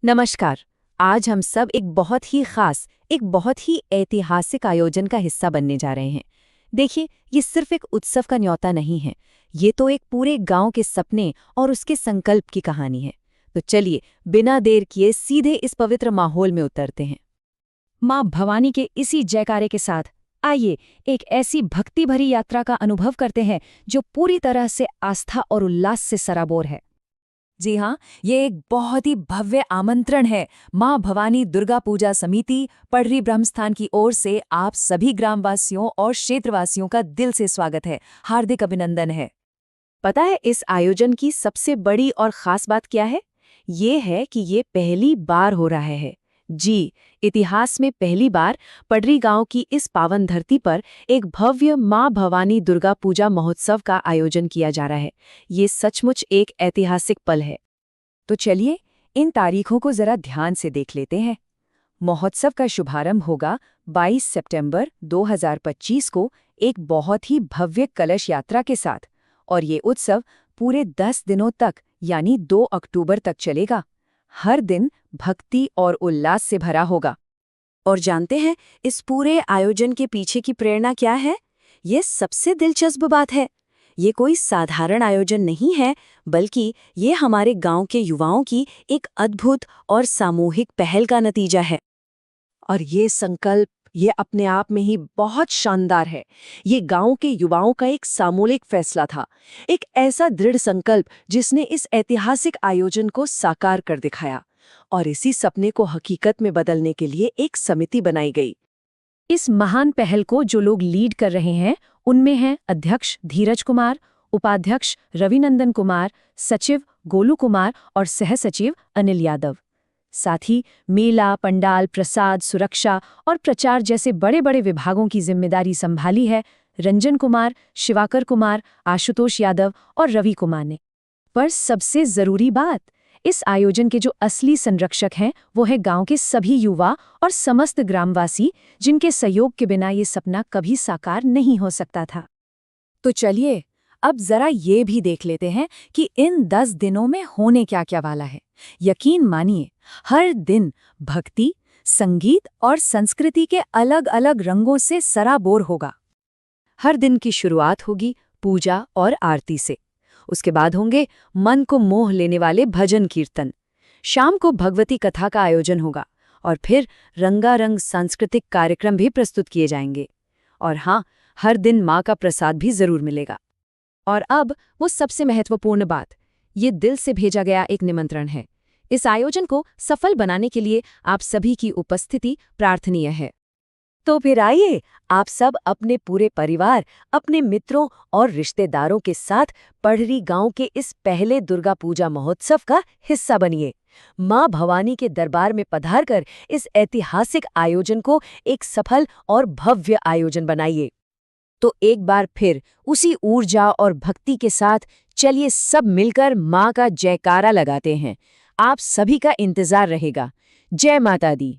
नमस्कार। आज हम सब एक बहुत ही खास, एक बहुत ही ऐतिहासिक आयोजन का हिस्सा बनने जा रहे हैं। देखिए, ये सिर्फ एक उत्सव का न्योता नहीं है, ये तो एक पूरे गांव के सपने और उसके संकल्प की कहानी है। तो चलिए, बिना देर किए सीधे इस पवित्र माहौल में उतरते हैं। माँ भवानी के इसी जयकारे के साथ आइए एक ऐसी भक्ति भरी यात्रा का अनुभव करते हैं जो पूरी तरह से आस्था और उल्लास से सराबोर है। जी हाँ, ये एक बहुत ही भव्य आमंत्रण है। माँ भवानी दुर्गा पूजा समिति पडरी ब्रह्मस्थान की ओर से आप सभी ग्रामवासियों और क्षेत्रवासियों का दिल से स्वागत है, हार्दिक अभिनंदन है। पता है इस आयोजन की सबसे बड़ी और खास बात क्या है? ये है कि ये पहली बार हो रहा है। जी, इतिहास में पहली बार पडरी गांव की इस पावन धरती पर एक भव्य मां भवानी दुर्गा पूजा महोत्सव का आयोजन किया जा रहा है। ये सचमुच एक ऐतिहासिक पल है। तो चलिए इन तारीखों को जरा ध्यान से देख लेते हैं। महोत्सव का शुभारंभ होगा 22 सितंबर 2025 को एक बहुत ही भव्य कलश यात्रा के साथ, और ये उत्सव पूरे 10 दिनों तक यानी 2 अक्टूबर तक चलेगा। हर दिन भक्ति और उल्लास से भरा होगा। और जानते हैं इस पूरे आयोजन के पीछे की प्रेरणा क्या है? ये सबसे दिलचस्प बात है। ये कोई साधारण आयोजन नहीं है, बल्कि ये हमारे गांव के युवाओं की एक अद्भुत और सामूहिक पहल का नतीजा है। और ये संकल्प ये अपने आप में ही बहुत शानदार है। ये गांव के युवाओं का एक सामूहिक फैसला था, एक ऐसा दृढ़ संकल्प जिसने इस ऐतिहासिक आयोजन को साकार कर दिखाया। और इसी सपने को हकीकत में बदलने के लिए एक समिति बनाई गई। इस महान पहल को जो लोग लीड कर रहे हैं, उनमें हैं अध्यक्ष धीरज कुमार, उपाध्यक्ष रविनंदन कुमार, सचिव गोलू कुमार और सहसचिव अनिल यादव। साथ ही मेला, पंडाल, प्रसाद, सुरक्षा और प्रचार जैसे बड़े बड़े विभागों की जिम्मेदारी संभाली है रंजन कुमार, शिवाकर कुमार, आशुतोष यादव और रवि कुमार ने। पर सबसे जरूरी बात, इस आयोजन के जो असली संरक्षक हैं वो है गांव के सभी युवा और समस्त ग्रामवासी, जिनके सहयोग के बिना ये सपना कभी साकार नहीं हो सकता था। तो चलिए अब जरा ये भी देख लेते हैं कि इन 10 दिनों में होने क्या क्या वाला है। यकीन मानिए, हर दिन भक्ति, संगीत और संस्कृति के अलग अलग रंगों से सराबोर होगा। हर दिन की शुरुआत होगी पूजा और आरती से। उसके बाद होंगे मन को मोह लेने वाले भजन कीर्तन। शाम को भगवती कथा का आयोजन होगा और फिर रंगारंग सांस्कृतिक कार्यक्रम भी प्रस्तुत किए जाएंगे। और हाँ, हर दिन माँ का प्रसाद भी जरूर मिलेगा। और अब वो सबसे महत्वपूर्ण बात, ये दिल से भेजा गया एक निमंत्रण है। इस आयोजन को सफल बनाने के लिए आप सभी की उपस्थिति प्रार्थनीय है। तो फिर आइए, आप सब अपने पूरे परिवार, अपने मित्रों और रिश्तेदारों के साथ पडरी गांव के इस पहले दुर्गा पूजा महोत्सव का हिस्सा बनिए। मां भवानी के दरबार में पधारकर इस ऐतिहासिक आयोजन को एक सफल और भव्य आयोजन बनाइए। तो एक बार फिर उसी ऊर्जा और भक्ति के साथ चलिए सब मिलकर मां का जयकारा लगाते हैं। आप सभी का इंतजार रहेगा। जय माता दी।